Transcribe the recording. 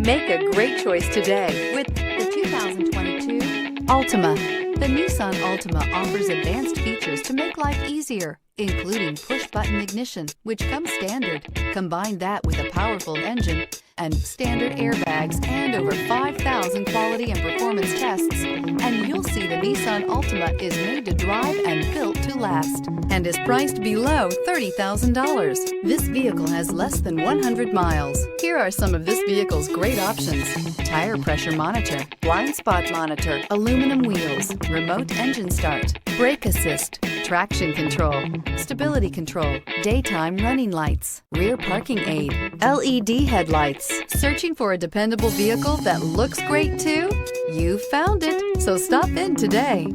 Make a great choice today with the 2022 Altima. The Nissan Altima offers advanced features to make life easier, including push-button ignition, which comes standard. Combine that with a powerful engine and standard airbags and over 5,000 quality and performance tests, and you'll see the Nissan Altima is made to drive and built to last, and is priced below $30,000. This vehicle has less than 100 miles. Here are some of this vehicle's great options: tire pressure monitor, blind spot monitor, aluminum wheels, remote engine start, brake assist, traction control, stability control, daytime running lights, rear parking aid, LED headlights. Searching for a dependable vehicle that looks great too? You found it, so stop in today.